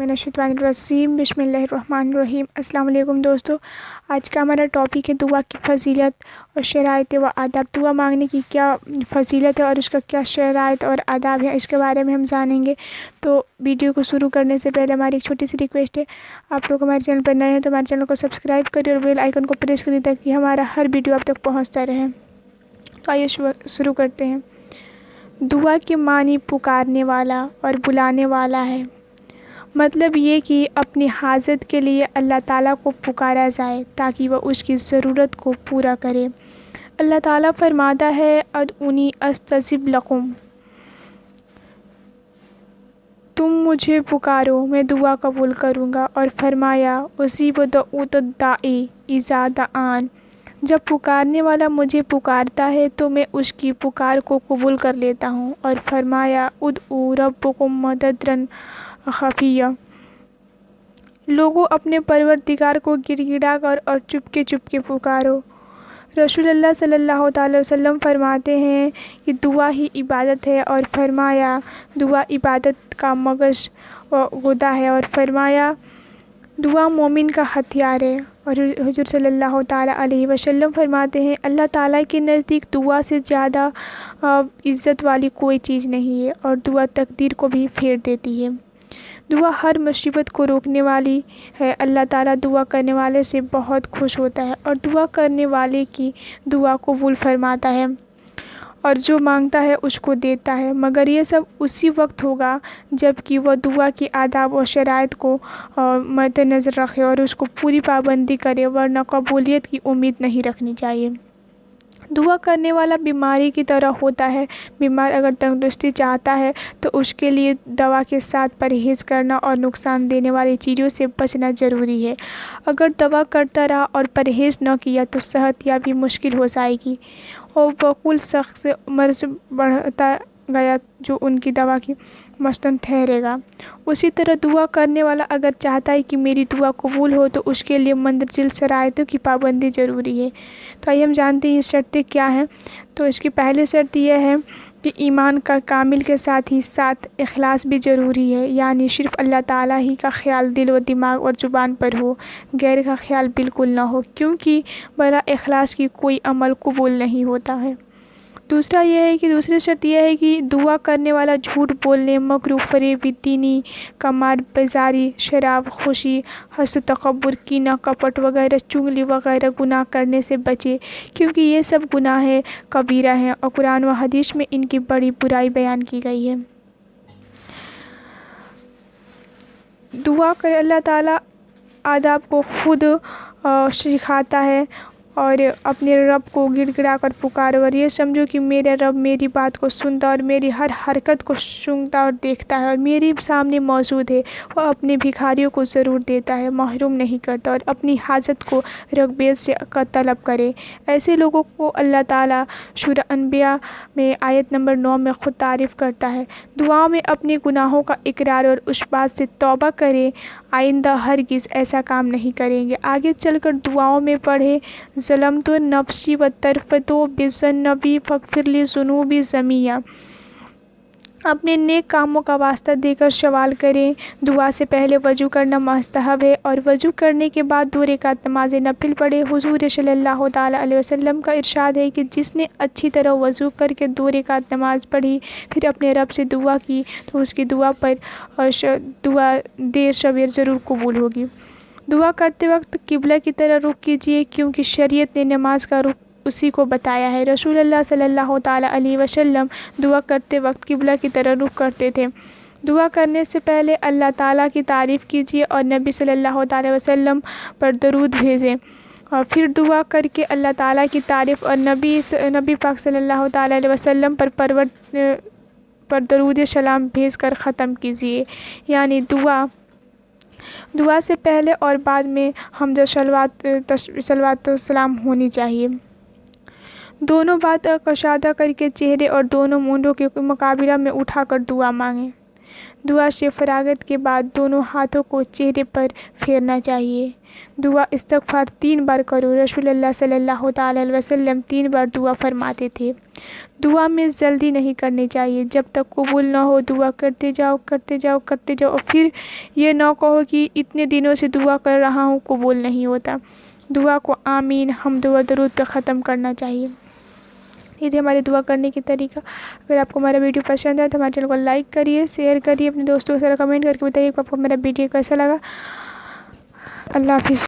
من الشیطان الرجیم بسم اللہ الرحمن الرحیم۔ السلام علیکم دوستو، آج کا ہمارا ٹاپک ہے دعا کی فضیلت اور شرائط و آداب۔ دعا مانگنے کی کیا فضیلت ہے اور اس کا کیا شرائط اور آداب ہے، اس کے بارے میں ہم جانیں گے۔ تو ویڈیو کو شروع کرنے سے پہلے ہماری ایک چھوٹی سی ریکویسٹ ہے، آپ لوگ ہمارے چینل پر نئے ہیں تو ہمارے چینل کو سبسکرائب کریں اور بیل آئیکن کو پریس کریں تاکہ ہمارا ہر ویڈیو آپ تک پہنچتا رہے۔ تو آئیے شروع کرتے ہیں۔ دعا کے معنی پکارنے والا اور بلانے والا ہے۔ مطلب یہ کہ اپنی حاجت کے لیے اللہ تعالیٰ کو پکارا جائے تاکہ وہ اس کی ضرورت کو پورا کرے۔ اللہ تعالیٰ فرماتا ہے ادعونی استجب لکم، تم مجھے پکارو میں دعا قبول کروں گا، اور فرمایا اجیب دعوت الداعی اذا دعان، جب پکارنے والا مجھے پکارتا ہے تو میں اس کی پکار کو قبول کر لیتا ہوں، اور فرمایا ادعوا ربکم مدرًا خفیہ، لوگوں اپنے پروردگار کو گڑ گڑا کر اور چپکے چپکے پکارو۔ رسول اللہ صلی اللہ تعالی وسلم فرماتے ہیں کہ دعا ہی عبادت ہے، اور فرمایا دعا عبادت کا مغز و غدہ ہے، اور فرمایا دعا مومن کا ہتھیار ہے۔ اور حضور صلی اللہ تعالیٰ علیہ وسلم فرماتے ہیں اللہ تعالیٰ کے نزدیک دعا سے زیادہ عزت والی کوئی چیز نہیں ہے، اور دعا تقدیر کو بھی پھیر دیتی ہے۔ دعا ہر مصیبت کو روکنے والی ہے۔ اللہ تعالیٰ دعا کرنے والے سے بہت خوش ہوتا ہے اور دعا کرنے والے کی دعا قبول فرماتا ہے، اور جو مانگتا ہے اس کو دیتا ہے، مگر یہ سب اسی وقت ہوگا جب کہ وہ دعا کی آداب اور شرائط کو مد نظر رکھے اور اس کو پوری پابندی کرے، ورنہ قبولیت کی امید نہیں رکھنی چاہیے۔ دعا کرنے والا بیماری کی طرح ہوتا ہے۔ بیمار اگر تندرستی چاہتا ہے تو اس کے لیے دوا کے ساتھ پرہیز کرنا اور نقصان دینے والی چیزوں سے بچنا ضروری ہے۔ اگر دوا کرتا رہا اور پرہیز نہ کیا تو صحت یابی مشکل ہو جائے گی، اور بقول شخص سے مرض بڑھتا گیا جو ان کی دوا کی مستن ٹھہرے گا۔ اسی طرح دعا کرنے والا اگر چاہتا ہے کہ میری دعا قبول ہو تو اس کے لیے مندرجہ شرائطوں کی پابندی ضروری ہے۔ تو آئیے ہم جانتے ہیں یہ شرطیں کیا ہیں۔ تو اس کی پہلی شرط یہ ہے کہ ایمان کا کامل کے ساتھ ہی ساتھ اخلاص بھی ضروری ہے، یعنی صرف اللہ تعالیٰ ہی کا خیال دل و دماغ اور زبان پر ہو، غیر کا خیال بالکل نہ ہو، کیونکہ بلا اخلاص کی کوئی عمل قبول نہیں ہوتا ہے۔ دوسری شرط یہ ہے کہ دعا کرنے والا جھوٹ بولنے، مکر و فریب، دینی کمار بازاری، شراب خوشی، حسد تکبر، کینہ کپٹ وغیرہ، چغلی وغیرہ گناہ کرنے سے بچے، کیونکہ یہ سب گناہ کبیرہ ہیں اور قرآن و حدیث میں ان کی بڑی برائی بیان کی گئی ہے۔ دعا کرے اللہ تعالیٰ آداب کو خود سکھاتا ہے، اور اپنے رب کو گڑ گڑا کر پکارو اور یہ سمجھو کہ میرا رب میری بات کو سنتا اور میری ہر حرکت کو سنتا اور دیکھتا ہے، اور میرے سامنے موجود ہے۔ وہ اپنے بھکاریوں کو ضرور دیتا ہے، محروم نہیں کرتا، اور اپنی حاجت کو رغبت سے طلب کرے۔ ایسے لوگوں کو اللہ تعالیٰ سورہ انبیاء میں آیت نمبر 9 میں خود تعریف کرتا ہے۔ دعاؤں میں اپنے گناہوں کا اقرار اور اس بات سے توبہ کرے آئندہ ہرگز ایسا کام نہیں کریں گے۔ آگے چل کر دعاؤں میں پڑھے ظلمت نفسی وطرفت بذنبی فاغفر لی ذنوبی جمیعا، اپنے نیک کاموں کا واسطہ دے کر سوال کریں۔ دعا سے پہلے وضو کرنا مستحب ہے، اور وضو کرنے کے بعد 2 رکعت نماز نفل پڑھے۔ حضور صلی اللہ تعالیٰ علیہ وسلم کا ارشاد ہے کہ جس نے اچھی طرح وضو کر کے 2 رکعت نماز پڑھی پھر اپنے رب سے دعا کی تو اس کی دعا دیر سویر ضرور قبول ہوگی۔ دعا کرتے وقت قبلہ کی طرف رخ کیجیے، کیونکہ شریعت نے نماز کا رخ اسی کو بتایا ہے۔ رسول اللہ صلی اللہ تعالیٰ علیہ وسلم دعا کرتے وقت قبلہ کی طرف رخ کرتے تھے۔ دعا کرنے سے پہلے اللہ تعالیٰ کی تعریف کیجیے اور نبی صلی اللہ تعالیٰ وسلم پر درود بھیجیں، اور پھر دعا کر کے اللہ تعالیٰ کی تعریف اور نبی پاک صلی اللہ تعالیٰ علیہ وسلم پر درود سلام بھیج کر ختم کیجیے۔ یعنی دعا سے پہلے اور بعد میں حمد و صلوات و سلام ہونی چاہیے۔ دونوں بات کشادہ کر کے چہرے اور دونوں مونڈوں کے مقابلہ میں اٹھا کر دعا مانگیں۔ دعا سے فراغت کے بعد دونوں ہاتھوں کو چہرے پر پھیرنا چاہیے۔ دعا استغفار 3 بار کرو۔ رسول اللہ صلی اللہ تعالیٰ علیہ وسلم 3 بار دعا فرماتے تھے۔ دعا میں جلدی نہیں کرنی چاہیے، جب تک قبول نہ ہو دعا کرتے جاؤ کرتے جاؤ کرتے جاؤ، اور پھر یہ نہ کہو کہ اتنے دنوں سے دعا کر رہا ہوں قبول نہیں ہوتا۔ دعا کو آمین، حمد و درود پہ ختم کرنا چاہیے۔ یہ تھی ہماری دعا کرنے کی طریقہ۔ اگر آپ کو ہمارا ویڈیو پسند ہے تو ہمارے چینل کو لائک کریے، شیئر کریے، اپنے دوستوں کے ساتھ کمنٹ کر کے بتائیے کہ آپ کو ہمارا ویڈیو کیسا لگا۔ اللہ حافظ۔